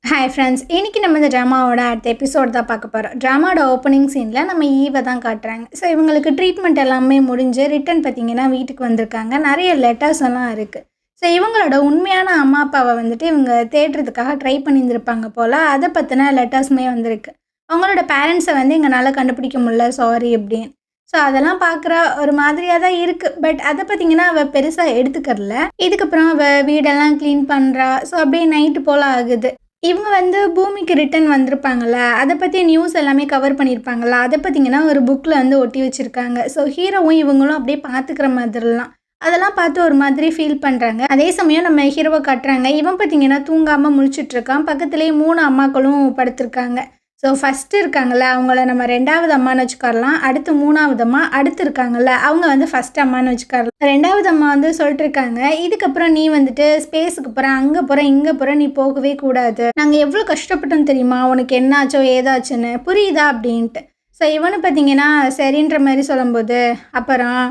Hi friends, இன்றைக்கி நம்ம இந்த ட்ராமாவோட அடுத்த எபிசோட் தான் பார்க்க போகிறோம். ட்ராமாவோட ஓப்பனிங் சீனில் நம்ம ஈவை தான் காட்டுறாங்க. ஸோ இவங்களுக்கு ட்ரீட்மெண்ட் எல்லாமே முடிஞ்சு ரிட்டன் பார்த்திங்கன்னா வீட்டுக்கு வந்திருக்காங்க. நிறைய லெட்டர்ஸ் எல்லாம் இருக்குது. ஸோ இவங்களோட உண்மையான அம்மா அப்பாவை வந்துட்டு இவங்க தேடுறதுக்காக ட்ரை பண்ணியிருந்திருப்பாங்க போல். அதை பற்றின லெட்டர்ஸுமே வந்திருக்கு. அவங்களோட பேரண்ட்ஸை வந்து எங்களால் கண்டுபிடிக்க முடியல, சாரி அப்படின்னு. ஸோ அதெல்லாம் பார்க்குற ஒரு மாதிரியாக தான் இருக்குது. பட் அதை பார்த்திங்கன்னா அவள் பெருசாக எடுத்துக்கறல. இதுக்கப்புறம் அவள் வீடெல்லாம் க்ளீன் பண்ணுறா. ஸோ அப்படியே நைட்டு போல் ஆகுது. இவங்க வந்து பூமிக்கு ரிட்டன் வந்திருப்பாங்கள்ல, அதை பற்றி நியூஸ் எல்லாமே கவர் பண்ணியிருப்பாங்கள்ல, அதை பார்த்திங்கன்னா ஒரு புக்கில் வந்து ஒட்டி வச்சுருக்காங்க. ஸோ ஹீரோவும் இவங்களும் அப்படியே பார்த்துக்கிற மாதிரிலாம் அதெல்லாம் பார்த்து ஒரு மாதிரி ஃபீல் பண்ணுறாங்க. அதே சமயம் நம்ம ஹீரோவை காட்டுறாங்க. இவன் பார்த்திங்கன்னா தூங்காமல் முழிச்சிட்ருக்கான். பக்கத்துலேயே 3 அம்மாக்களும் படுத்திருக்காங்க. ஸோ ஃபஸ்ட்டு இருக்காங்கள்ல, அவங்கள நம்ம 2வது அம்மான்னு வச்சுக்காரலாம். அடுத்து 3வது அம்மா, அடுத்து இருக்காங்கள்ல அவங்க வந்து ஃபஸ்ட் அம்மான்னு வச்சுக்காரலாம். 2வது அம்மா வந்து சொல்லிட்டுருக்காங்க, இதுக்கப்புறம் நீ வந்துட்டு ஸ்பேஸுக்கு போகிற, அங்கே போகிற, இங்கே போகிற, நீ போகவே கூடாது. நாங்கள் எவ்வளோ கஷ்டப்பட்டோம் தெரியுமா, உனக்கு என்னாச்சோ ஏதாச்சுன்னு, புரியுதா அப்படின்ட்டு. ஸோ இவனு பார்த்தீங்கன்னா சரின்ற மாதிரி சொல்லும்போது, அப்புறம்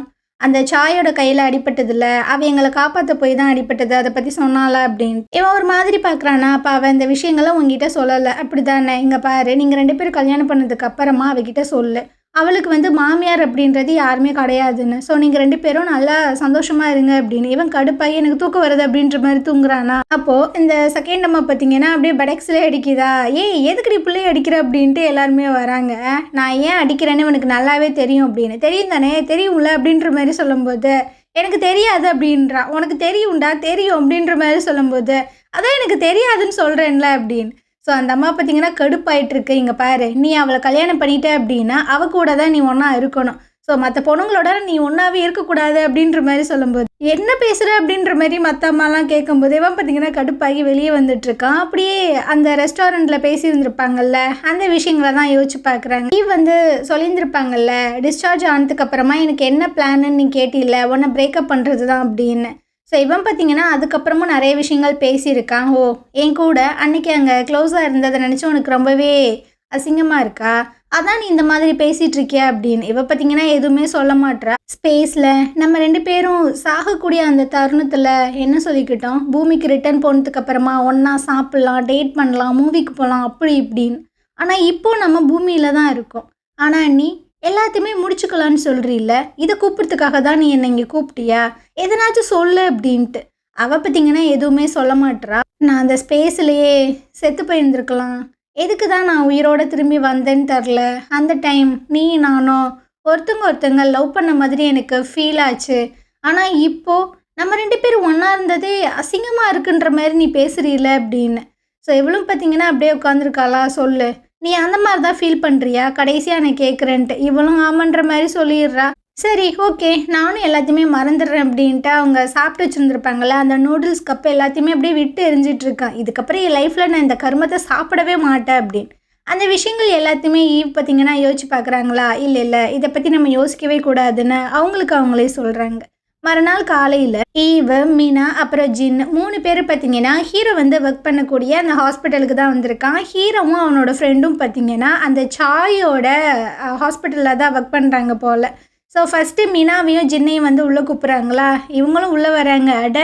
அந்த சாயோட கையில் அடிப்பட்டதில்ல, அவள் எங்களை காப்பாற்ற போய் தான் அடிப்பட்டது, அதை பற்றி சொன்னால அப்படின்ட்டு. இவன் ஒரு மாதிரி பார்க்குறானா, அப்போ அவன் இந்த விஷயங்கள்லாம் உங்ககிட்ட சொல்லலை அப்படி தானே. இங்கே பாரு, நீங்கள் 2 பேரும் கல்யாணம் பண்ணதுக்கு அப்புறமா அவகிட்ட சொல்லு, அவளுக்கு வந்து மாமியார் அப்படின்றது யாருமே கிடையாதுன்னு. ஸோ நீங்கள் 2 பேரும் நல்லா சந்தோஷமாக இருங்க அப்படின்னு. இவன் கடுப்பாகி எனக்கு தூக்கம் வருது அப்படின்ற மாதிரி தூங்குறானா. அப்போது இந்த செகண்ட் அம்மா பார்த்தீங்கன்னா அப்படியே படக்ஸ்லேயே அடிக்குதா, எதுக்கு பிள்ளைய அடிக்கிற அப்படின்ட்டு எல்லாருமே வராங்க. நான் ஏன் அடிக்கிறேன்னு எனக்கு நல்லாவே தெரியும் அப்படின்னு. தெரியும் தானே, தெரியும்ல அப்படின்ற மாதிரி சொல்லும்போது, எனக்கு தெரியாது அப்படின்றா. உனக்கு தெரியும்டா, தெரியும் அப்படின்ற மாதிரி சொல்லும்போது, அதான் எனக்கு தெரியாதுன்னு சொல்கிறேன்ல அப்படின்னு. ஸோ அந்த அம்மா பார்த்திங்கன்னா கடுப்பாயிட்ருக்கு. இங்கே பாரு, நீ அவளை கல்யாணம் பண்ணிட்ட அப்படின்னா அவள் கூட தான் நீ ஒன்றா இருக்கணும். ஸோ மற்ற பொண்ணுங்களோட நீ ஒன்றாவே இருக்கக்கூடாது அப்படின்ற மாதிரி சொல்லும்போது, என்ன பேசுகிற அப்படின்ற மாதிரி மற்ற அம்மாலாம் கேட்கும்போது இவன் பார்த்திங்கன்னா கடுப்பாகி வெளியே வந்துட்டுருக்கான். அப்படியே அந்த ரெஸ்டாரண்ட்டில் பேசியிருந்திருப்பாங்கல்ல, அந்த விஷயங்களை தான் யோசிச்சு பார்க்குறாங்க. நீ வந்து சொல்லியிருந்திருப்பாங்கல்ல, டிஸ்சார்ஜ் ஆனதுக்கப்புறமா எனக்கு என்ன பிளான்னு நீ கேட்டில்ல, உன்னை பிரேக்கப் பண்ணுறது தான் அப்படின்னு. ஸோ இவன் பார்த்திங்கன்னா அதுக்கப்புறமும் நிறைய விஷயங்கள் பேசியிருக்கான். என் கூட அன்றைக்கி அங்கே க்ளோஸாக இருந்ததை நினச்சி உனக்கு ரொம்பவே அசிங்கமாக இருக்கா, அதான் நீ இந்த மாதிரி பேசிகிட்டு இருக்கியா அப்படின்னு. இவன் பார்த்திங்கன்னா எதுவுமே சொல்ல மாட்டா. ஸ்பேஸில் நம்ம 2 பேரும் சாகக்கூடிய அந்த தருணத்தில் என்ன சொல்லிக்கிட்டோம், பூமிக்கு ரிட்டர்ன் போனதுக்கப்புறமா ஒன்றா சாப்பிட்லாம், டேட் பண்ணலாம், மூவிக்கு போகலாம் அப்படி இப்படின்னு. ஆனால் இப்போது நம்ம பூமியில் தான் இருக்கோம். ஆனால் நீ எல்லாத்தையுமே முடிச்சுக்கலான்னு சொல்கிறீல்ல, இதை கூப்பிட்றதுக்காக தான் நீ என்னை இங்கே கூப்பிட்டியா, எதனாச்சும் சொல்லு அப்படின்ட்டு. அவள் பார்த்திங்கன்னா எதுவுமே சொல்ல மாட்டா. நான் அந்த ஸ்பேஸ்லேயே செத்து போயிருந்துருக்கலாம், எதுக்கு தான் நான் உயிரோடு திரும்பி வந்தேன்னு தெரில. அந்த டைம் நீ நானும் ஒருத்தங்க லவ் பண்ண மாதிரி எனக்கு ஃபீல் ஆச்சு. ஆனால் இப்போது நம்ம 2 பேரும் ஒன்றா இருந்ததே அசிங்கமாக இருக்குன்ற மாதிரி நீ பேசுகிறீல அப்படின்னு. ஸோ இவளும் பார்த்திங்கன்னா அப்படியே உட்காந்துருக்காளா, சொல்லு, நீ அந்த மாதிரி தான் ஃபீல் பண்ணுறியா, கடைசியாக நான் கேட்குறேன்ட்டு. இவளும் ஆமான்ற மாதிரி சொல்லிடுறா. சரி ஓகே, நானும் எல்லாத்தையுமே மறந்துடுறேன் அப்படின்ட்டு அவங்க சாப்பிட்டு வச்சுருந்துருப்பாங்கள்ல, அந்த நூடுல்ஸ் கப்பு எல்லாத்தையுமே அப்படியே விட்டு எரிஞ்சிட்ருக்கான். இதுக்கப்புறம் என் லைஃப்பில் நான் இந்த கருமத்தை சாப்பிடவே மாட்டேன் அப்படின்னு. அந்த விஷயங்கள் எல்லாத்தையுமே ஈவ் பார்த்திங்கன்னா யோசிச்சு பார்க்குறாங்களா, இல்லை இதை பற்றி நம்ம யோசிக்கவே கூடாதுன்னு அவங்களுக்கு அவங்களே சொல்கிறாங்க. மறுநாள் காலையில் ஈவ், மீனா, அப்புறம் ஜின் 3 பேர் பார்த்திங்கன்னா ஹீரோ வந்து ஒர்க் பண்ணக்கூடிய அந்த ஹாஸ்பிட்டலுக்கு தான் வந்திருக்கான். ஹீரோவும் அவனோட ஃப்ரெண்டும் பார்த்திங்கன்னா அந்த சாயோட ஹாஸ்பிட்டலில் தான் ஒர்க் பண்ணுறாங்க போல். ஸோ ஃபஸ்ட்டு மீனாவையும் ஜின்னையும் வந்து உள்ளே கூப்பிட்றாங்களா, இவங்களும் உள்ளே வராங்க. அட,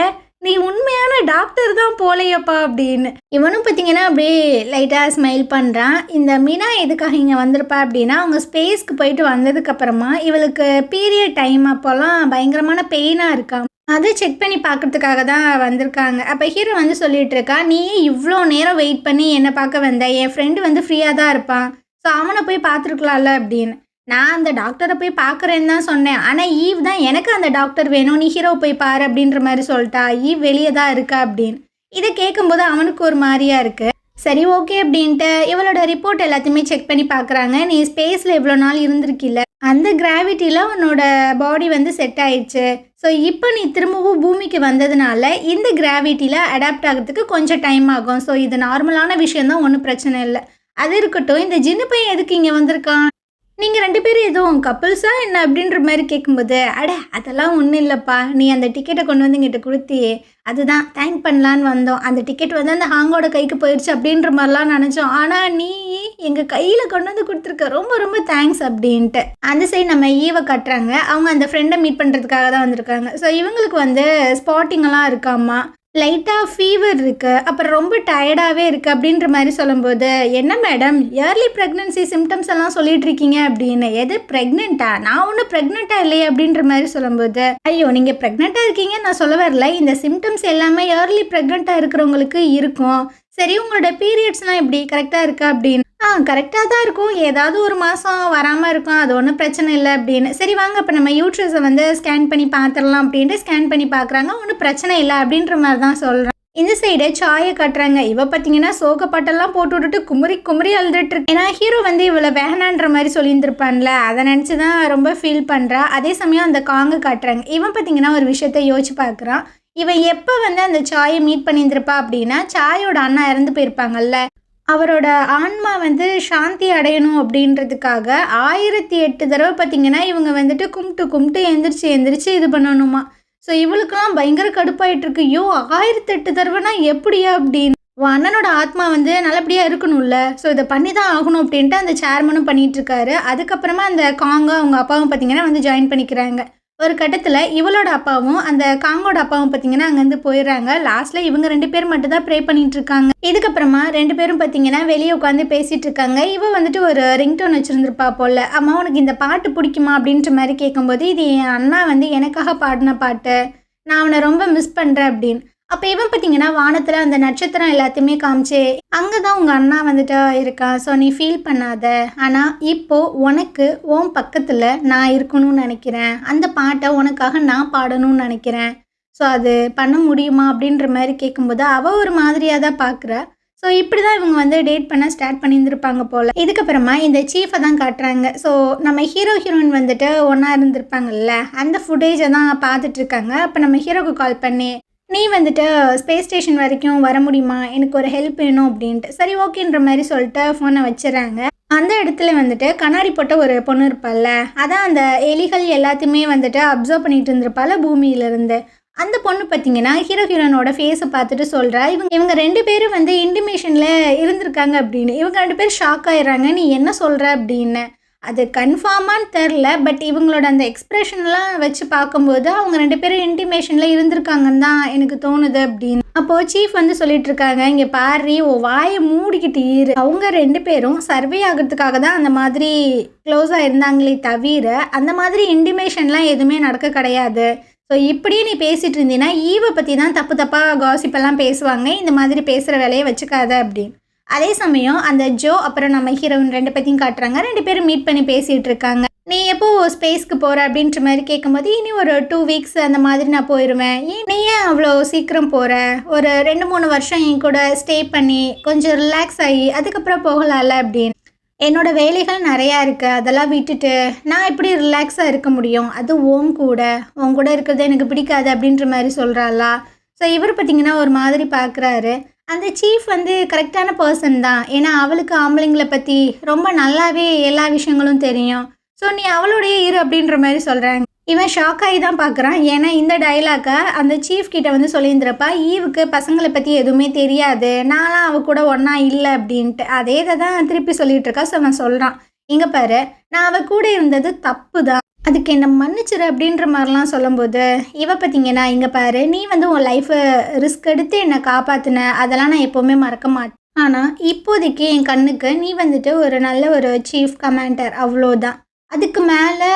நீ உண்மையான டாக்டர் தான் போலையப்பா அப்படின்னு. இவனும் பார்த்திங்கன்னா அப்படியே லைட்டாக ஸ்மைல் பண்ணுறான். இந்த மீனா எதுக்காக இங்கே வந்திருப்பா அப்படின்னா, அவங்க ஸ்பேஸ்க்கு போயிட்டு வந்ததுக்கப்புறமா இவளுக்கு பீரியட் டைம் அப்போல்லாம் பயங்கரமான பெயினாக இருக்கான். அதை செக் பண்ணி பார்க்குறதுக்காக தான் வந்திருக்காங்க. அப்போ ஹீரோ வந்து சொல்லிகிட்டு இருக்கா, நீ இவ்வளோ நேரம் வெயிட் பண்ணி என்னை பார்க்க வந்த, என் ஃப்ரெண்டு வந்து ஃப்ரீயாக தான் இருப்பான், ஸோ அவனை போய் பார்த்துருக்கலாம்ல அப்படின்னு. நான் அந்த டாக்டரை போய் பார்க்குறேன்னு தான் சொன்னேன், ஆனால் ஈவ் தான் எனக்கு அந்த டாக்டர் வேணும், நீ ஹீரோ போய் பாரு அப்படின்ற மாதிரி சொல்லிட்டா. ஈவ் வெளியே தான் இருக்கா அப்படின்னு. இதை கேட்கும்போது அவனுக்கு ஒரு மாதிரியா இருக்குது. சரி ஓகே அப்படின்ட்டு இவளோட ரிப்போர்ட் எல்லாத்தையுமே செக் பண்ணி பார்க்குறாங்க. நீ ஸ்பேஸில் இவ்வளோ நாள் இருந்திருக்கில்ல, அந்த கிராவிட்டியில் உன்னோட பாடி வந்து செட் ஆயிடுச்சு. ஸோ இப்போ நீ திரும்பவும் பூமிக்கு வந்ததுனால இந்த கிராவிட்டியில் அடாப்ட் ஆகிறதுக்கு கொஞ்சம் டைம் ஆகும். ஸோ இது நார்மலான விஷயந்தான், ஒன்றும் பிரச்சனை இல்லை. அது இருக்கட்டும், இந்த ஜின்னு பையன் எதுக்கு இங்கே வந்திருக்கான், நீங்கள் 2 பேரும் எதுவும் கப்புள்ஸாக என்ன அப்படின்ற மாதிரி கேட்கும்போது, அட அதெல்லாம் ஒன்றும் இல்லைப்பா, நீ அந்த டிக்கெட்டை கொண்டு வந்து எங்கிட்ட கொடுத்தியே, அதுதான் தேங்க் பண்ணலான்னு வந்தோம். அந்த டிக்கெட் வந்து அந்த ஹாங்கோட கைக்கு போயிடுச்சு அப்படின்ற மாதிரிலாம் நினச்சோம், ஆனால் நீ எங்கள் கையில் கொண்டு வந்து கொடுத்துருக்க, ரொம்ப ரொம்ப தேங்க்ஸ் அப்படின்ட்டு. அந்த சைடு நம்ம ஈவை கட்டுறாங்க. அவங்க அந்த ஃப்ரெண்டை மீட் பண்ணுறதுக்காக தான் வந்திருக்காங்க. ஸோ இவங்களுக்கு வந்து ஸ்பாட்டிங்கெல்லாம் இருக்காம்மா. லைட்டாக ஃபீவர் இருக்குது, அப்புறம் ரொம்ப டயர்டாகவே இருக்குது அப்படின்ற மாதிரி சொல்லும்போது, என்ன மேடம் இயர்லி ப்ரெக்னன்சி சிம்டம்ஸ் எல்லாம் சொல்லிட்டு இருக்கீங்க அப்படின்னு. எது ப்ரெக்னெண்ட்டா? நான் ஒன்றும் ப்ரெக்னெண்ட்டாக இல்லையே அப்படின்ற மாதிரி சொல்லும்போது, ஐயோ நீங்கள் ப்ரெக்னெண்ட்டாக இருக்கீங்க நான் சொல்ல வரல, இந்த சிம்டம்ஸ் எல்லாமே இயர்லி ப்ரெக்னெண்ட்டாக இருக்கிறவங்களுக்கு இருக்கும். சரி உங்களோட பீரியட்ஸ்லாம் எப்படி கரெக்டாக இருக்கா அப்படின்னு. கரெக்டாக தான் இருக்கும், ஏதாவது ஒரு மாதம் வராமல் இருக்கும், அது ஒன்றும் பிரச்சனை இல்லை அப்படின்னு. சரி வாங்க இப்போ நம்ம யூட்ரஸை வந்து ஸ்கேன் பண்ணி பார்த்துடலாம் அப்படின்ட்டு ஸ்கேன் பண்ணி பார்க்குறாங்க, ஒன்றும் பிரச்சனை இல்லை அப்படின்ற மாதிரி தான் சொல்கிறேன். இந்த சைடு சாயை கட்டுறாங்க. இவ பார்த்தீங்கன்னா சோகப்பாட்டெல்லாம் போட்டு விட்டுட்டு குமரி குமரி அழுதுட்டு இருக்கு. ஏன்னா ஹீரோ வந்து இவளை வேணான்ற மாதிரி சொல்லியிருந்திருப்பான்ல, அதை நினச்சி தான் ரொம்ப ஃபீல் பண்ணுறா. அதே சமயம் அந்த காங்க காட்டுறாங்க. இவன் பார்த்தீங்கன்னா ஒரு விஷயத்த யோசிச்சு பார்க்குறான். இவன் எப்போ வந்து அந்த சாயை மீட் பண்ணியிருந்திருப்பா அப்படின்னா, சாயோட அண்ணா இறந்து போயிருப்பாங்கல்ல, அவரோட ஆன்மா வந்து சாந்தி அடையணும் அப்படின்றதுக்காக 1008 தடவை பார்த்தீங்கன்னா இவங்க வந்துட்டு கும்பிட்டு கும்பிட்டு எந்திரிச்சு இது பண்ணணுமா. ஸோ இவளுக்கெல்லாம் பயங்கர கடுப்பாயிட்டு இருக்கு. ஐயோ 1008 தடவைனா எப்படியா அப்படின்னு. உன் அண்ணனோட ஆத்மா வந்து நல்லபடியாக இருக்கணும்ல, ஸோ இதை பண்ணி தான் ஆகணும் அப்படின்ட்டு அந்த சேர்மனும் பண்ணிட்டு இருக்காரு. அதுக்கப்புறமா அந்த காங்க அவங்க அப்பாவும் பார்த்தீங்கன்னா வந்து ஜாயின் பண்ணிக்கிறாங்க. ஒரு கட்டத்தில் இவளோட அப்பாவும் அந்த காங்கோட அப்பாவும் பார்த்தீங்கன்னா அங்கேருந்து போயிடுறாங்க. லாஸ்ட்டில் இவங்க 2 பேர் மட்டும் தான் ப்ரே பண்ணிட்டு இருக்காங்க. இதுக்கப்புறமா 2 பேரும் பார்த்தீங்கன்னா வெளியே உட்காந்து பேசிகிட்டு இருக்காங்க. இவ வந்துட்டு ஒரு ரிங்டோன் வச்சுருந்துருப்பா போல். அம்மா உனக்கு இந்த பாட்டு பிடிக்குமா அப்படின்ற மாதிரி கேட்கும்போது, இது என் அண்ணா வந்து எனக்காக பாடின பாட்டு, நான் அவனை ரொம்ப மிஸ் பண்ணுறேன் அப்படின்னு. அப்போ இவன் பார்த்தீங்கன்னா வானத்தில் அந்த நட்சத்திரம் எல்லாத்தையுமே காமிச்சு, அங்கே தான் உங்கள் அண்ணா வந்துட்டு இருக்கான், ஸோ நீ ஃபீல் பண்ணாத, ஆனால் இப்போது உனக்கு உன் பக்கத்தில் நான் இருக்கணும்னு நினைக்கிறேன், அந்த பாட்டை உனக்காக நான் பாடணும்னு நினைக்கிறேன், ஸோ அது பண்ண முடியுமா அப்படின்ற மாதிரி கேட்கும்போது அவள் ஒரு மாதிரியாக தான் பார்க்குறா. ஸோ இப்படி தான் இவங்க வந்து டேட் பண்ண ஸ்டார்ட் பண்ணியிருந்திருப்பாங்க போல். இதுக்கப்புறமா இந்த சீஃபை தான் காட்டுறாங்க. ஸோ நம்ம ஹீரோயின் வந்துட்டு ஒன்றா இருந்திருப்பாங்கல்ல, அந்த ஃபுட்டேஜை தான் பார்த்துட்ருக்காங்க. அப்போ நம்ம ஹீரோக்கு கால் பண்ணி, நீ வந்துட்டு ஸ்பேஸ் ஸ்டேஷன் வரைக்கும் வர முடியுமா, எனக்கு ஒரு ஹெல்ப் வேணும் அப்படின்ட்டு. சரி ஓகேன்ற மாதிரி சொல்லிட்டு ஃபோனை வச்சுறாங்க. அந்த இடத்துல வந்துட்டு கண்ணாடி போட்ட ஒரு பொண்ணு இருப்பாள்ல, அதான் அந்த எலிகள் எல்லாத்தையுமே வந்துட்டு அப்சர்வ் பண்ணிட்டு இருந்திருப்பாள் பூமியிலேருந்து. அந்த பொண்ணு பார்த்தீங்கன்னா ஹீரோயினோட ஃபேஸை பார்த்துட்டு சொல்கிறா, இவங்க 2 பேரும் வந்து இன்டிமேஷனில் இருந்திருக்காங்க அப்படின்னு. இவங்க 2 பேரும் ஷாக் ஆயிடுறாங்க, நீ என்ன சொல்கிற அப்படின்னு. அது கன்ஃபார்மான்னு தெரில, பட் இவங்களோட அந்த எக்ஸ்ப்ரெஷன்லாம் வச்சு பார்க்கும்போது அவங்க 2 பேரும் இன்டிமேஷனில் இருந்திருக்காங்கன்னு தான் எனக்கு தோணுது அப்படின்னு. அப்போது சீஃப் வந்து சொல்லிட்டு இருக்காங்க, இங்கே பாரு ஓ வாயை மூடிக்கிட்டு இரு, அவங்க 2 பேரும் சர்வே ஆகிறதுக்காக தான் அந்த மாதிரி க்ளோஸாக இருந்தாங்களே தவிர அந்த மாதிரி இன்டிமேஷன்லாம் எதுவுமே நடக்க கிடையாது. ஸோ இப்படியே நீ பேசிகிட்டு இருந்தீங்கன்னா ஈவை பற்றி தான் தப்பாக காசிப்பெல்லாம் பேசுவாங்க, இந்த மாதிரி பேசுகிற வேலையை வச்சுக்காத அப்படின்னு. அதே சமயம் அந்த ஜோ அப்புறம் நம்ம ஹீரோயின் 2 பேத்தையும் காட்டுறாங்க. 2 பேரும் மீட் பண்ணி பேசிகிட்டு இருக்காங்க. நீ எப்போ ஸ்பேஸ்க்கு போகிற அப்படின்ற மாதிரி கேட்கும்போது, இனி ஒரு 2 வீக்ஸ் அந்த மாதிரி நான் போயிடுவேன், நீ ஏன் அவ்வளோ சீக்கிரம் போகிற, ஒரு 2-3 வருஷம் என் கூட ஸ்டே பண்ணி கொஞ்சம் ரிலாக்ஸ் ஆகி அதுக்கப்புறம் போகலாம்ல அப்படின்னு. என்னோடய வேலைகள் நிறையா இருக்குது, அதெல்லாம் விட்டுட்டு நான் எப்படி ரிலாக்ஸாக இருக்க முடியும், அது உன் கூட இருக்கிறது எனக்கு பிடிக்காது அப்படின்ற மாதிரி சொல்கிறாளா. ஸோ இவர் பார்த்திங்கன்னா ஒரு மாதிரி பார்க்குறாரு. அந்த சீஃப் வந்து கரெக்டான பர்சன் தான், ஏன்னா அவளுக்கு ஆம்பளைங்களை பற்றி ரொம்ப நல்லாவே எல்லா விஷயங்களும் தெரியும். ஸோ நீ அவளோடையே இரு அப்படின்ற மாதிரி சொல்கிறாங்க. இவன் ஷாக் ஆகி தான் பார்க்குறான், ஏன்னா இந்த டைலாக்கை அந்த சீஃப் கிட்ட வந்து சொல்லியிருந்திருப்பா, ஈவுக்கு பசங்களை பற்றி எதுவுமே தெரியாது, நான்லாம் அவ கூட ஒன்றா இல்லை அப்படின்ட்டு. அதே தான் திருப்பி சொல்லிகிட்டு இருக்கா. ஸோ அவன் சொல்கிறான், இங்கே பாரு நான் அவள் கூட இருந்தது தப்பு தான், அதுக்கு என்னை மன்னிச்சிரு அப்படின்ற மாதிரிலாம் சொல்லும்போது, இவ பார்த்தீங்கன்னா இங்கே பாரு நீ வந்து உன் லைஃப்பை ரிஸ்க் எடுத்து என்னை காப்பாற்றின, அதெல்லாம் நான் எப்போவுமே மறக்க மாட்டேன், ஆனால் இப்போதைக்கு என் கண்ணுக்கு நீ வந்துட்டு ஒரு நல்ல ஒரு சீஃப் கமாண்டர், அவ்வளோதான், அதுக்கு மேலே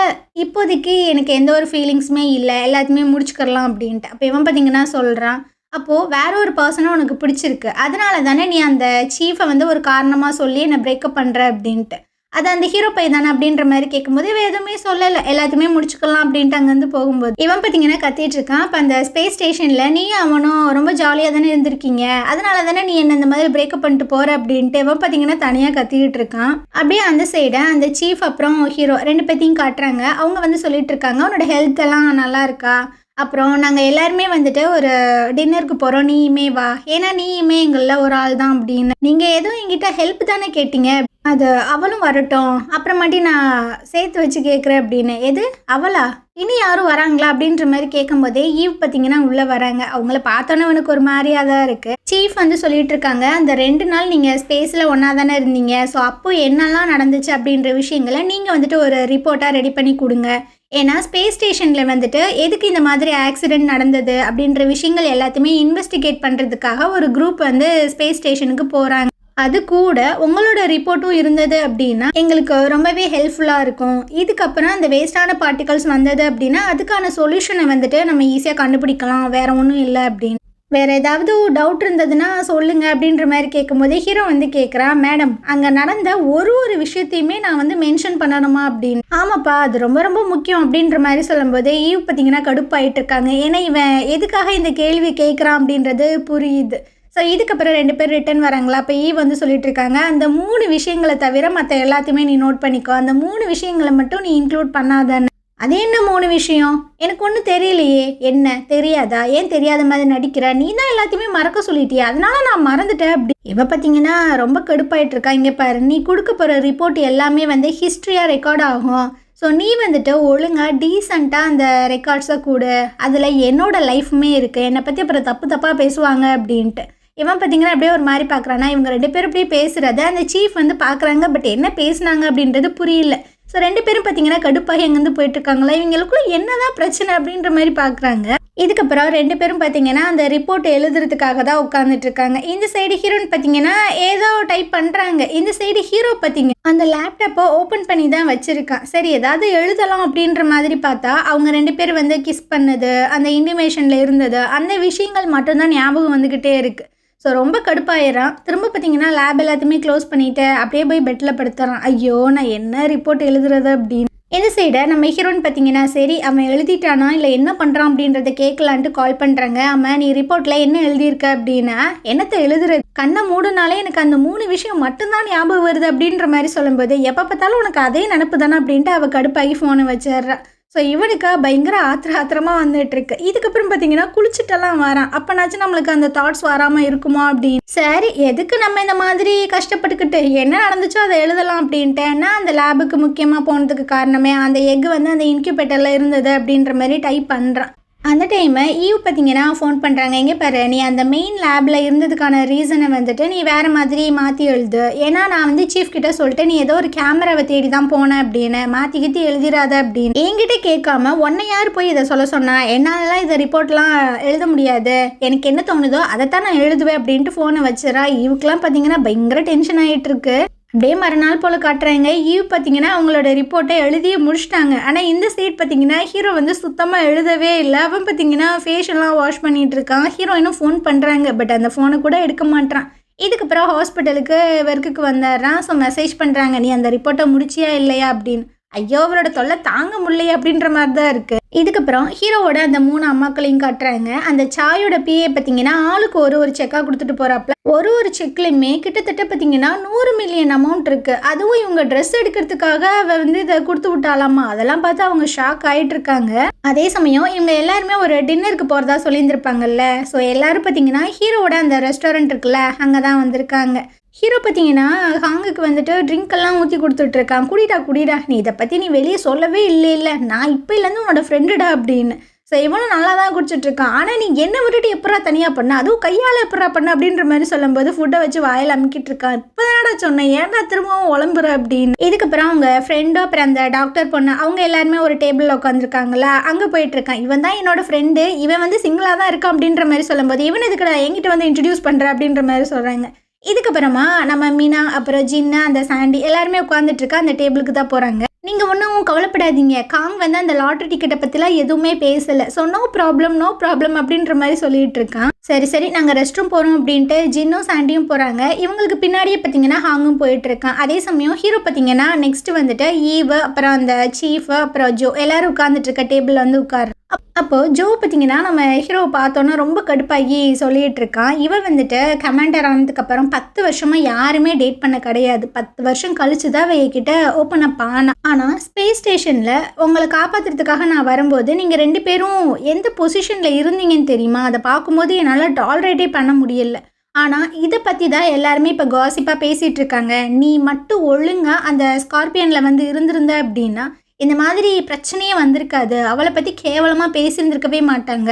இப்போதைக்கு எனக்கு எந்த ஒரு ஃபீலிங்ஸுமே இல்லை, எல்லாத்தையுமே முடிச்சுக்கலாம் அப்படின்ட்டு. அப்போ இவன் பார்த்தீங்கன்னா சொல்கிறான், அப்போது வேற ஒரு பர்சனும் உனக்கு பிடிச்சிருக்கு, அதனால தானே நீ அந்த சீஃபை வந்து ஒரு காரணமாக சொல்லி என்னை பிரேக்கப் பண்ணுற அப்படின்ட்டு. அது அந்த ஹீரோ பை தானே அப்படின்ற மாதிரி கேட்கும்போது இவன் எதுவுமே சொல்லலை, எல்லாத்தையுமே முடிச்சுக்கலாம் அப்படின்ட்டு அங்கேருந்து போகும்போது இவன் பார்த்தீங்கன்னா கத்திட்டு இருக்கான். அப்போ அந்த ஸ்பேஸ் ஸ்டேஷனில் நீ அவனும் ரொம்ப ஜாலியாக தானே இருந்திருக்கீங்க, அதனால தானே நீ என்ன இந்த மாதிரி பிரேக்கப் பண்ணிட்டு போகிற அப்படின்ட்டு இவன் பார்த்தீங்கன்னா தனியாக கத்திக்கிட்டு இருக்கான். அப்படியே அந்த சைடை அந்த சீஃப் அப்புறம் ஹீரோ 2 பேத்தையும் காட்டுறாங்க. அவங்க வந்து சொல்லிட்டு இருக்காங்க, உன்னோட ஹெல்த் எல்லாம் நல்லா இருக்கா, அப்புறம் நாங்கள் எல்லாருமே வந்துட்டு ஒரு டின்னருக்கு போகிறோம், நீயுமே வா, ஏன்னா நீயுமே எங்களில் ஒரு ஆள் தான் அப்படின்னு. நீங்கள் எதுவும் எங்கிட்ட ஹெல்ப் தானே கேட்டீங்க, அது அவளும் வரட்டும், அப்புறமாட்டி நான் சேர்த்து வச்சு கேட்குறேன் அப்படின்னு. எது அவளா, இனி யாரும் வராங்களா அப்படின்ற மாதிரி கேட்கும்போதே ஈவ் பார்த்தீங்கன்னா உள்ளே வராங்க. அவங்கள பார்த்தோன்னே எனக்கு ஒரு மாதிரியாக தான் இருக்குது. சீஃப் வந்து சொல்லிட்டு இருக்காங்க, அந்த 2 நாள் நீங்கள் ஸ்பேஸில் ஒன்றா தானே இருந்தீங்க, ஸோ அப்போ என்னெல்லாம் நடந்துச்சு அப்படின்ற விஷயங்களை நீங்கள் வந்துட்டு ஒரு ரிப்போர்ட்டாக ரெடி பண்ணி கொடுங்க, ஏன்னா ஸ்பேஸ் ஸ்டேஷனில் வந்துட்டு எதுக்கு இந்த மாதிரி ஆக்சிடெண்ட் நடந்தது அப்படின்ற விஷயங்கள் எல்லாத்தையுமே இன்வெஸ்டிகேட் பண்ணுறதுக்காக ஒரு குரூப் வந்து ஸ்பேஸ் ஸ்டேஷனுக்கு போகிறாங்க. அது கூட உங்களோட ரிப்போர்ட்டும் இருந்தது அப்படின்னா எங்களுக்கு ரொம்பவே ஹெல்ப்ஃபுல்லாக இருக்கும். இதுக்கப்புறம் அந்த வேஸ்டான பார்ட்டிகல்ஸ் வந்தது அப்படின்னா அதுக்கான சொல்யூஷனை வந்துட்டு நம்ம ஈஸியாக கண்டுபிடிக்கலாம், வேற ஒன்றும் இல்லை அப்படின்னு. வேறு ஏதாவது டவுட் இருந்ததுன்னா சொல்லுங்கள் அப்படின்ற மாதிரி கேட்கும்போதே ஹீரோ வந்து கேட்குறா, மேடம் அங்கே நடந்த ஒரு விஷயத்தையுமே நான் வந்து மென்ஷன் பண்ணணுமா அப்படின்னு. ஆமாப்பா அது ரொம்ப ரொம்ப முக்கியம் அப்படின்ற மாதிரி சொல்லும்போதே ஈவ் பார்த்தீங்கன்னா கடுப்பாயிட்டு இருக்காங்க. ஏன்னா இவன் எதுக்காக இந்த கேள்வி கேட்குறான் அப்படின்றது புரியுது. ஸோ இதுக்கப்புறம் 2 பேர் ரிட்டன் வராங்களா. அப்போ ஈவ் வந்து சொல்லிட்டு இருக்காங்க, அந்த 3 விஷயங்களை தவிர மற்ற எல்லாத்தையுமே நீ நோட் பண்ணிக்கோ, அந்த 3 விஷயங்களை மட்டும் நீ இன்க்ளூட் பண்ணாதானே. அது என்ன 3 விஷயம்? எனக்கு ஒன்றும் தெரியலையே. என்ன தெரியாதா? ஏன் தெரியாத மாதிரி நடிக்கிற? நீ தான் எல்லாத்தையுமே மறக்க சொல்லிட்டியா, அதனால நான் மறந்துட்டேன் அப்படி. இவ பார்த்தீங்கன்னா ரொம்ப கடுப்பாயிட்டு இருக்கா. இங்கே பாரு, நீ கொடுக்க போகிற ரிப்போர்ட் எல்லாமே வந்து ஹிஸ்ட்ரியாக ரெக்கார்ட் ஆகும். ஸோ நீ வந்துட்டு ஒழுங்காக டீசெண்டாக அந்த ரெக்கார்ட்ஸை கொடு, அதில் என்னோட லைஃப்புமே இருக்குது, என்னை பற்றி அப்புறம் தப்பாக பேசுவாங்க அப்படின்ட்டு. இவன் பார்த்தீங்கன்னா அப்படியே ஒரு மாதிரி பார்க்குறானா. இவங்க 2 பேரும் அப்படியே பேசுகிறத அந்த சீஃப் வந்து பார்க்குறாங்க. பட் என்ன பேசுனாங்க அப்படின்றது புரியல. ஸோ 2 பேரும் பார்த்தீங்கன்னா கடுப்பாக எங்கேருந்து போயிட்டுருக்காங்களா, இவங்களுக்குள்ள என்னதான் பிரச்சனை அப்படின்ற மாதிரி பார்க்குறாங்க. இதுக்கப்புறம் 2 பேரும் பார்த்தீங்கன்னா அந்த ரிப்போர்ட் எழுதுறதுக்காக தான் உட்காந்துட்டு இருக்காங்க. இந்த சைடு ஹீரோன்னு பார்த்தீங்கன்னா ஏதோ டைப் பண்ணுறாங்க. இந்த சைடு ஹீரோ பார்த்தீங்க அந்த லேப்டாப்பை ஓப்பன் பண்ணி தான் வச்சுருக்கான். சரி ஏதாவது எழுதலாம் அப்படின்ற மாதிரி பார்த்தா அவங்க 2 பேர் வந்து கிஸ் பண்ணது, அந்த இன்டிமேஷனில் இருந்தது, அந்த விஷயங்கள் மட்டும்தான் ஞாபகம் வந்துக்கிட்டே இருக்குது. ஸோ ரொம்ப கடுப்பாயிடறான். திரும்ப பார்த்தீங்கன்னா லேப் எல்லாத்தையுமே க்ளோஸ் பண்ணிவிட்டு அப்படியே போய் பெட்டில் படுத்துறான். ஐயோ நான் என்ன ரிப்போர்ட் எழுதுறது அப்படின்னு. இந்த சைடை நம்ம ஹீரோன்னு பார்த்தீங்கன்னா சரி அவன் எழுதிட்டானா இல்லை என்ன பண்ணுறான் அப்படின்றத கேட்கலான்ட்டு கால் பண்ணுறாங்க. ஆமாம் நீ ரிப்போர்ட்டில் என்ன எழுதியிருக்க அப்படின்னா, என்னத்தை எழுதுறது, கண்ணை மூடுனாலே எனக்கு அந்த 3 விஷயம் மட்டும்தான் ஞாபகம் வருது அப்படின்ற மாதிரி சொல்லும்போது, எப்போ பார்த்தாலும் உனக்கு அதே நினப்பு தானே அப்படின்ட்டு அவள் கடுப்பாகி ஃபோனை வச்சிட்றா. ஸோ இவனுக்கா பயங்கர ஆத்திரமாக வந்துட்டுருக்கு. இதுக்கப்புறம் பார்த்தீங்கன்னா குளிச்சுட்டெல்லாம் வரான். அப்போனாச்சும் நம்மளுக்கு அந்த தாட்ஸ் வராமல் இருக்குமா அப்படின்னு. சரி எதுக்கு நம்ம இந்த மாதிரி கஷ்டப்பட்டுக்கிட்டு என்ன நடந்துச்சோ அதை எழுதலாம் அப்படின்ட்டேன்னா அந்த லேபுக்கு முக்கியமாக போனதுக்கு காரணமே அந்த எக் வந்து அந்த இன்க்யூபேட்டரில் இருந்தது அப்படின்ற மாதிரி டைப் பண்ணுறான். அந்த டைமை ஈவ் பார்த்தீங்கன்னா ஃபோன் பண்ணுறாங்க. எங்கே பாரு, நீ அந்த மெயின் லேபில் இருந்ததுக்கான ரீசனை வந்துட்டு நீ வேறு மாதிரி மாற்றி எழுது. ஏன்னா நான் வந்து சீஃப் கிட்ட சொல்லிட்டு நீ ஏதோ ஒரு கேமராவை தேடி தான் போனேன் அப்படின்னு, மாற்றிக்கிட்டு எழுதிடாத அப்படின்னு. என்கிட்ட கேட்காம உன்னை யார் போய் இதை சொல்ல சொன்னா, என்னாலலாம் இதை ரிப்போர்ட்லாம் எழுத முடியாது, எனக்கு என்ன தோணுதோ அதைத்தான் நான் எழுதுவேன் அப்படின்ட்டு ஃபோனை வச்சுறா. ஈவுக்கெலாம் பார்த்தீங்கன்னா பயங்கர டென்ஷன் ஆகிட்டு இருக்கு. அப்படியே மறுநாள் போல் காட்டுறாங்க. ஈவ் பார்த்தீங்கன்னா அவங்களோட ரிப்போர்ட்டை எழுதியே முடிச்சிட்டாங்க. ஆனால் இந்த சைட் பார்த்தீங்கன்னா ஹீரோ வந்து சுத்தமாக எழுதவே இல்லை. அவன் பார்த்தீங்கன்னா ஃபேஷியல்லாம் வாஷ் பண்ணிகிட்டு இருக்கான். ஹீரோ இன்னும் ஃபோன் பண்ணுறாங்க, பட் அந்த ஃபோனை கூட எடுக்க மாட்டான். இதுக்கப்புறம் ஹாஸ்பிட்டலுக்கு ஒர்க்குக்கு வந்துடுறான். ஸோ மெசேஜ் பண்ணுறாங்க, நீ அந்த ரிப்போர்ட்டை முடிச்சியா இல்லையா அப்படின்னு. ஐயோ அவரோட தொல்லை தாங்க முடியலையே அப்படின்ற மாதிரி தான் இருக்குது. இதுக்கப்புறம் ஹீரோவோட அந்த 3 அம்மாக்களையும் காட்டுறாங்க. அந்த சாயோட பிஏ பார்த்தீங்கன்னா ஆளுக்கு ஒரு செக்காக கொடுத்துட்டு போகிறாப்புல. ஒரு செக்லையுமே கிட்டத்தட்ட பார்த்தீங்கன்னா 100 மில்லியன் அமௌண்ட் இருக்குது. அதுவும் இவங்க ட்ரெஸ் எடுக்கிறதுக்காக வந்து இதை கொடுத்து விட்டாலாமா. அதெல்லாம் பார்த்து அவங்க ஷாக் ஆகிட்டு இருக்காங்க. அதே சமயம் இவங்க எல்லாருமே ஒரு டின்னருக்கு போகிறதா சொல்லியிருந்திருப்பாங்கல்ல. ஸோ எல்லாரும் பார்த்தீங்கன்னா ஹீரோவோட அந்த ரெஸ்டாரண்ட் இருக்குல்ல அங்கே தான் வந்திருக்காங்க. ஹீரோ பார்த்தீங்கன்னா ஹாங்குக்கு வந்துட்டு ட்ரிங்க்கெல்லாம் ஊற்றி கொடுத்துட்ருக்கான். குடிடா நீ இதை பற்றி நீ வெளியே சொல்லவே இல்லை, நான் இப்போலேருந்து உன்னோட ஃப்ரெண்டுடா அப்படின்னு. ஸோ இவனும் நல்லா தான் குடிச்சிட்ருக்கான். ஆனால் நீ என்னை விட்டுட்டு எப்படா தனியாக பண்ண, அதுவும் கையால் எப்படா பண்ண அப்படின்ற மாதிரி சொல்லும்போது ஃபுட்டை வச்சு வாயில் அமுக்கிட்டு இருக்கான். இப்போ தானடா சொன்னேன், ஏன்டா திரும்பவும் உளம்புற அப்படின்னு. இதுக்கப்புறம் அவங்க ஃப்ரெண்டும் அப்புறம் அந்த டாக்டர் பொண்ணு அவங்க எல்லாருமே ஒரு டேபிளில் உட்காந்துருக்காங்களா, அங்கே போயிட்டுருக்கான். இவன் தான் என்னோட ஃப்ரெண்டு, இவன் வந்து சிங்கிளாக தான் இருக்கான் அப்படின்ற மாதிரி சொல்லும்போது, இவன் எதுக்குடா என்கிட்ட வந்து இன்ட்ரடியூஸ் பண்ணுற அப்படின்ற மாதிரி சொல்கிறாங்க. இதுக்கப்புறமா நம்ம மீனா அப்புறம் ஜின்னா அந்த சாண்டி எல்லாருமே உட்காந்துட்ருக்கா அந்த டேபிளுக்கு தான் போகிறாங்க. நீங்கள் ஒன்றும் கவலைப்படாதீங்க, காங் வந்து அந்த லாட்ரி டிக்கெட்டை பற்றிலாம் எதுவுமே பேசலை, ஸோ நோ ப்ராப்ளம் அப்படின்ற மாதிரி சொல்லிட்டு இருக்கான். சரி நாங்கள் ரெஸ்ட் ரூம் போகிறோம் அப்படின்ட்டு ஜின்னும் சாண்டியும் போகிறாங்க. இவங்களுக்கு பின்னாடியே பார்த்தீங்கன்னா ஹாங்கும் போயிட்டு இருக்கான். அதே சமயம் ஹீரோ பார்த்தீங்கன்னா நெக்ஸ்ட் வந்துட்டு ஈவ் அப்புறம் அந்த சீஃப் அப்புறம் ஜோ எல்லாரும் உட்காந்துட்டு இருக்க டேபிளில் வந்து உட்காரு. அப்போது ஜோ பார்த்தீங்கன்னா நம்ம ஹீரோவை பார்த்தோன்னா ரொம்ப கடுப்பாகி சொல்லிகிட்டு இருக்கான். இவன் வந்துட்டு கமாண்டர் ஆனதுக்கப்புறம் 10 வருஷமாக யாருமே டேட் பண்ண கிடையாது. 10 வருஷம் கழிச்சு தான் கிட்ட ஓப்பன் அப் ஆனா. ஆனால் ஸ்பேஸ் ஸ்டேஷனில் உங்களை காப்பாற்றுறதுக்காக நான் வரும்போது நீங்கள் 2 பேரும் எந்த பொசிஷனில் இருந்தீங்கன்னு தெரியுமா, அதை பார்க்கும்போது என்னால் டாலரேட்டே பண்ண முடியல. ஆனால் இதை பற்றி தான் எல்லாருமே இப்போ காசிப்பாக பேசிகிட்டு இருக்காங்க. நீ மட்டும் ஒழுங்காக அந்த ஸ்கார்பியனில் வந்து இருந்திருந்த அப்படின்னா இந்த மாதிரி பிரச்சனையே வந்திருக்காது, அவளை பற்றி கேவலமாக பேசியிருந்திருக்கவே மாட்டாங்க,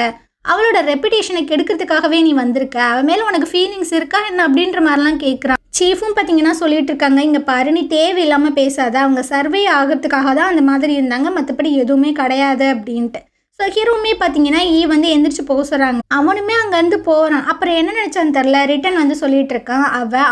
அவளோட ரெப்புடேஷனை கெடுக்கிறதுக்காகவே நீ வந்திருக்க, அவன் மேலே உனக்கு ஃபீலிங்ஸ் இருக்கா என்ன அப்படின்ற மாதிரிலாம் கேட்குறான். சீஃபும் பார்த்தீங்கன்னா சொல்லிட்டு இருக்காங்க, இங்கே பாரு நீ தேவையில்லாமல் பேசாத, அவங்க சர்வே ஆகிறதுக்காக தான் அந்த மாதிரி இருந்தாங்க, மற்றபடி எதுவுமே கிடையாது அப்படின்ட்டு. ஸோ ஹீரோவுமே பார்த்தீங்கன்னா வந்து எந்திரிச்சு போக சொல்கிறாங்க. அவனுமே அங்கேருந்து போகிறான். அப்புறம் என்ன நினச்சான்னு தெரில, ரிட்டன் வந்து சொல்லிட்டு இருக்கான்,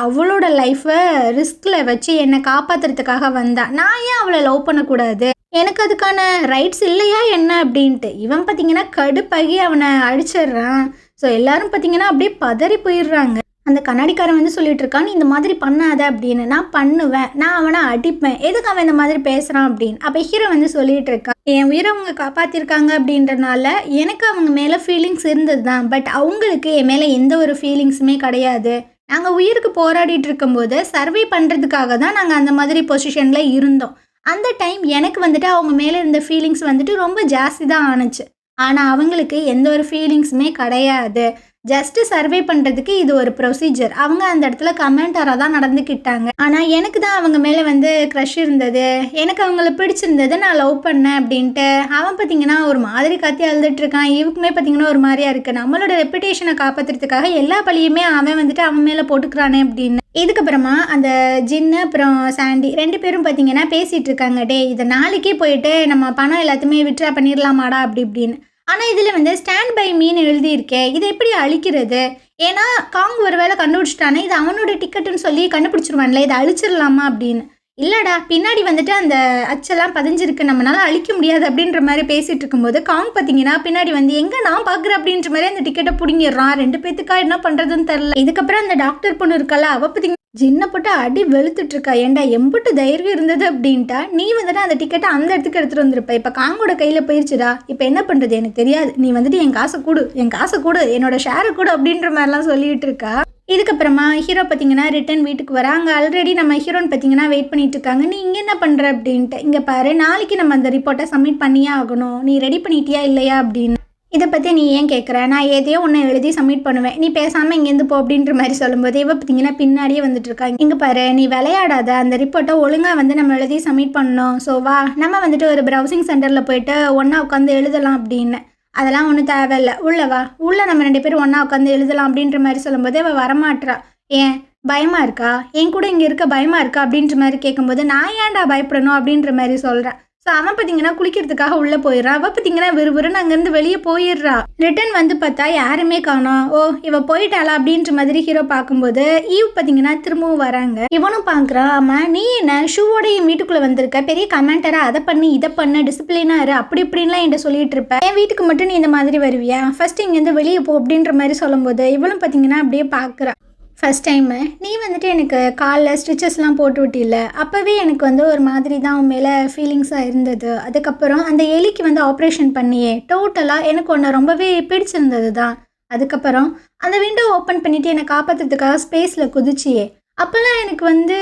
அவளோட லைஃப்பை ரிஸ்கில் வச்சு என்னை காப்பாற்றுறதுக்காக வந்தா, நான் ஏன் அவளை லவ் பண்ணக்கூடாது, எனக்கு அதுக்கான ரைட்ஸ் இல்லையா என்ன அப்படின்ட்டு. இவன் பார்த்தீங்கன்னா கடுப்பாகி அவனை அடிச்சிடுறான். ஸோ எல்லாரும் பார்த்தீங்கன்னா அப்படியே பதறி போயிடுறாங்க. அந்த கண்ணாடிக்காரன் வந்து சொல்லிட்டு இருக்கான், நீ இந்த மாதிரி பண்ணாத அப்படின்னு. நான் பண்ணுவேன், நான் அவனை அடிப்பேன், எதுக்கு அவன் இந்த மாதிரி பேசுகிறான் அப்படின்னு. அப்போ ஹீரோ வந்து சொல்லிட்டு இருக்கான், என் உயிரை அவங்க காப்பாற்றிருக்காங்க அப்படின்றனால எனக்கு அவங்க மேலே ஃபீலிங்ஸ் இருந்தது தான், பட் அவங்களுக்கு என் மேலே எந்த ஒரு ஃபீலிங்ஸுமே கிடையாது. நாங்கள் உயிருக்கு போராடிட்டு இருக்கும்போது சர்வே பண்ணுறதுக்காக தான் நாங்கள் அந்த மாதிரி பொசிஷனில் இருந்தோம். அந்த டைம் எனக்கு வந்துட்டு அவங்க மேலே இருந்த ஃபீலிங்ஸ் வந்துட்டு ரொம்ப ஜாஸ்தி தான் ஆணுச்சு. ஆனால் அவங்களுக்கு எந்த ஒரு ஃபீலிங்ஸுமே கிடையாது. ஜஸ்ட்டு சர்வே பண்ணுறதுக்கு இது ஒரு ப்ரொசீஜர். அவங்க அந்த இடத்துல கமெண்டராக தான் நடந்துக்கிட்டாங்க. ஆனால் எனக்கு தான் அவங்க மேலே வந்து க்ரஷ் இருந்தது, எனக்கு அவங்கள பிடிச்சிருந்தது, நான் லவ் பண்ணேன் அப்படின்ட்டு அவன் பார்த்தீங்கன்னா ஒரு மாதிரி கத்தி அழுதுட்டுருக்கான். இவக்குமே பார்த்தீங்கன்னா ஒரு மாதிரியா இருக்குது. நம்மளோட ரெப்புடேஷனை காப்பாற்றுறதுக்காக எல்லா பழியுமே அவன் வந்துட்டு அவன் மேலே போட்டுக்கிறானே அப்படின்னு. இதுக்கப்புறமா அந்த ஜின்னு அப்புறம் சாண்டி 2 பேரும் பார்த்தீங்கன்னா பேசிகிட்டு இருக்காங்க, டே இதை நாளைக்கே போயிட்டு நம்ம பணம் எல்லாத்தையுமே விட்ரா பண்ணிடலாமாடா அப்படி இப்படின்னு. ஆனால் இதில் வந்து ஸ்டாண்ட் பை மீன் எழுதியிருக்கேன், இதை எப்படி அழிக்கிறது, ஏன்னா காங் ஒரு வேளை கண்டுபிடிச்சிட்டானே இது அவனோட டிக்கெட்டுன்னு சொல்லி கண்டுபிடிச்சிருவான்ல, இதை அழிச்சிடலாமா அப்படின்னு. இல்லைடா பின்னாடி வந்துட்டு அந்த அச்செல்லாம் பதிஞ்சிருக்கு, நம்மளால அழிக்க முடியாது அப்படின்ற மாதிரி பேசிகிட்டு இருக்கும்போது காங் பார்த்தீங்கன்னா பின்னாடி வந்து எங்கே நான் பார்க்குறேன் அப்படின்ற மாதிரி அந்த டிக்கெட்டை பிடிங்கிடுறான். 2 பேத்துக்கா என்ன பண்ணுறதுன்னு தெரில. இதுக்கப்புறம் அந்த டாக்டர் பொண்ணு இருக்கல, அவள் பார்த்தீங்கன்னா ஜின்னை போட்டு அடி வெளுத்துட்டு இருக்கா, ஏன்டா எம்பிட்டு தைரியம் இருந்தது அப்படின்ட்டா, நீ வந்துட்டு அந்த டிக்கெட்டை அந்த இடத்துக்கு எடுத்துகிட்டு வந்துருப்ப, இப்போ காங்கோட கையில் போயிடுச்சுடா, இப்போ என்ன பண்ணுறது எனக்கு தெரியாது, நீ வந்துட்டு என் காசை கொடு என்னோட ஷேரை கொடு அப்படின்ற மாதிரிலாம் சொல்லிட்டு இருக்கா. இதுக்கப்புறமா ஹீரோ பார்த்தீங்கன்னா ரிட்டன் வீட்டுக்கு வர, அங்கே ஆல்ரெடி நம்ம ஹீரோன்னு பார்த்தீங்கன்னா வெயிட் பண்ணிட்டு இருக்காங்க. நீ இங்கே என்ன பண்ணுற அப்படின்ட்டு. இங்கே பாரு நாளைக்கு நம்ம அந்த ரிப்போர்ட்டை சப்மிட் பண்ணியே ஆகணும், நீ ரெடி பண்ணிட்டியா இல்லையா அப்படின்னு. இதை பற்றி நீ ஏன் கேட்குற, நான் எதையோ ஒன்று எழுதி சப்மிட் பண்ணுவேன், நீ பேசாமல் இங்கேருந்து போ அப்படின்ற மாதிரி சொல்லும்போது இவ பார்த்தீங்கன்னா பின்னாடியே வந்துட்டு இருக்காங்க. இங்கே பாரு நீ விளையாடாத, அந்த ரிப்போர்ட்டை ஒழுங்காக வந்து நம்ம எழுதி சப்மிட் பண்ணணும், ஸோ வா நம்ம வந்துட்டு ஒரு ப்ரௌசிங் சென்டரில் போயிட்டு ஒன்றா உட்காந்து எழுதலாம் அப்படின்னு. அதெல்லாம் ஒன்றும் தேவையில்லை, உள்ளே வா, உள்ளே நம்ம 2 பேரும் ஒன்றா உட்காந்து எழுதலாம் அப்படின்ற மாதிரி சொல்லும்போது அவள் வரமாட்றா. ஏன் பயமாக இருக்கா, என் கூட இங்கே இருக்க பயமாக இருக்கா அப்படின்ற மாதிரி கேட்கும்போது நான் ஏன்டா பயப்படணும் அப்படின்ற மாதிரி சொல்கிறேன். ஸோ அவன் பார்த்தீங்கன்னா குளிக்கிறதுக்காக உள்ளே போயிடுறான். அவள் பார்த்தீங்கன்னா விறுவிறுன்னு அங்கேருந்து வெளியே போயிடுறா. ரிட்டன் வந்து பார்த்தா யாருமே காணோம். ஓ இவ போயிட்டாளா அப்படின்ற மாதிரி ஹீரோ பார்க்கும்போது ஈவ் பார்த்தீங்கன்னா திரும்பவும் வராங்க. இவனும் பார்க்குறான், ஆமாம் நீ என்ன ஷூவோட என் வீட்டுக்குள்ளே வந்திருக்க, பெரிய கமெண்டராக அதை பண்ணி இதை பண்ண, டிசிப்ளினாக இரு அப்படி இப்படின்லாம் என்கிட்ட சொல்லிட்டு இருப்பேன், என் வீட்டுக்கு மட்டும் நீ இந்த மாதிரி வருவியா, ஃபர்ஸ்ட் இங்கேருந்து வெளியே போ அப்படின்ற மாதிரி சொல்லும்போது இவளும் பார்த்தீங்கன்னா அப்படியே பார்க்குறா. ஃபஸ்ட் டைமு நீ வந்துட்டு எனக்கு காலில் ஸ்டிச்சஸ்லாம் போட்டு விட்டில்ல, அப்போவே எனக்கு வந்து ஒரு மாதிரி தான் உன் மேலே ஃபீலிங்ஸாக இருந்தது. அதுக்கப்புறம் அந்த எலிக்கு வந்து ஆப்ரேஷன் பண்ணியே டோட்டலாக எனக்கு ஒன்று ரொம்பவே பிடிச்சிருந்தது தான். அதுக்கப்புறம் அந்த விண்டோ ஓப்பன் பண்ணிவிட்டு என்னை காப்பாற்றுறதுக்காக ஸ்பேஸில் குதிச்சியே, அப்போல்லாம் எனக்கு வந்து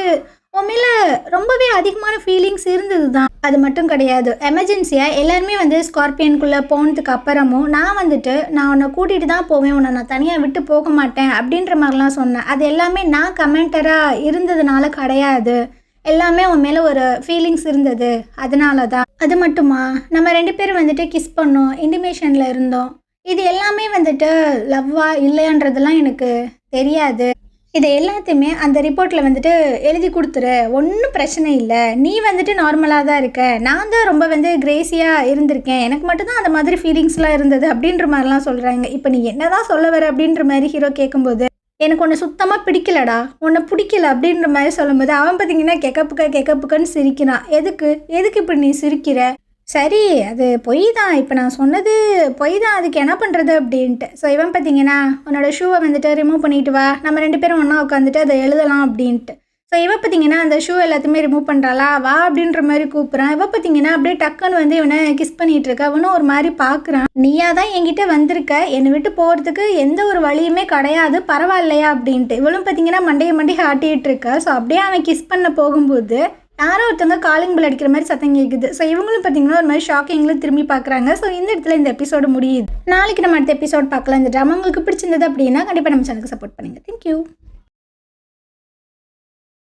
உன் மேலே ரொம்பவே அதிகமான ஃபீலிங்ஸ் இருந்தது தான். அது மட்டும் கிடையாது, எமர்ஜென்சியாக எல்லாருமே வந்து ஸ்கார்பியனுக்குள்ளே போனதுக்கு அப்புறமும் நான் வந்துட்டு நான் உன்னை கூட்டிகிட்டு தான் போவேன், உன்னை நான் தனியாக விட்டு போக மாட்டேன் அப்படின்ற மாதிரிலாம் சொன்னேன். அது எல்லாமே நான் கமெண்டராக இருந்ததுனால கிடையாது, எல்லாமே உன் மேலே ஒரு ஃபீலிங்ஸ் இருந்தது அதனால தான். அது மட்டுமா நம்ம 2 பேரும் வந்துட்டு கிஸ் பண்ணோம், இன்டிமேஷனில் இருந்தோம், இது எல்லாமே வந்துட்டு லவ்வா இல்லையான்றதெல்லாம் எனக்கு தெரியாது. இதை எல்லாத்தையுமே அந்த ரிப்போர்ட்டில் வந்துட்டு எழுதி கொடுத்துரு, ஒன்றும் பிரச்சனை இல்லை, நீ வந்துட்டு நார்மலாக தான் இருக்க, நான் தான் ரொம்ப வந்து கிரேஸியாக இருந்திருக்கேன், எனக்கு மட்டும்தான் அந்த மாதிரி ஃபீலிங்ஸ்லாம் இருந்தது அப்படின்ற மாதிரிலாம் சொல்கிறாங்க. இப்போ நீ என்ன தான் சொல்ல வர அப்படின்ற மாதிரி ஹீரோ கேட்கும்போது எனக்கு ஒன்று சுத்தமாக பிடிக்கலடா, உன்னை பிடிக்கல அப்படின்ற மாதிரி சொல்லும்போது அவன் பார்த்தீங்கன்னா கெக்கப்புக்கன்னு சிரிக்கிறான். எதுக்கு இப்படி நீ சிரிக்கிற, சரி அது பொய் தான், இப்போ நான் சொன்னது பொய் தான், அதுக்கு என்ன பண்ணுறது அப்படின்ட்டு. ஸோ இவன் பார்த்தீங்கன்னா உன்னோட ஷூவை வந்துட்டு ரிமூவ் பண்ணிட்டு வா, நம்ம 2 பேரும் ஒன்றா உட்காந்துட்டு அதை எழுதலாம் அப்படின்ட்டு. ஸோ இவ பார்த்தீங்கன்னா அந்த ஷூ எல்லாத்தையுமே ரிமூவ் பண்ணுறாளா, வா அப்படின்ற மாதிரி கூப்பிட்றான். இவ பார்த்தீங்கன்னா அப்படியே டக்குன்னு வந்து இவனை கிஸ் பண்ணிகிட்டு இருக்க. அவனும் ஒரு மாதிரி பார்க்குறான், நீயா தான் என்கிட்ட வந்திருக்க, என்னை விட்டு போகிறதுக்கு எந்த ஒரு வழியுமே கிடையாது, பரவாயில்லையா அப்படின்ட்டு. இவளும் பார்த்தீங்கன்னா மண்டையை ஆட்டிகிட்டு இருக்க. ஸோ அப்படியே அவன் கிஸ் பண்ண போகும்போது யாரோ ஒருத்தவங்க காலிங் பெல் அடிக்கிற மாதிரி சத்தம் கேட்குது. ஸோ இவங்களும் பார்த்தீங்கன்னா ஒரு மாதிரி ஷாக்கிங்கில் திரும்பி பார்க்குறாங்க. ஸோ இந்த இடத்துல இந்த எபிசோடு முடியுது. நாளைக்கு நம்ம அடுத்த எபிசோட் பார்க்கலாம். இந்த ட்ராமா உங்களுக்கு பிடிச்சிருந்தது அப்படின்னா கண்டிப்பாக நம்ம சேனலுக்கு சப்போர்ட் பண்ணுங்கள். தேங்க்யூ.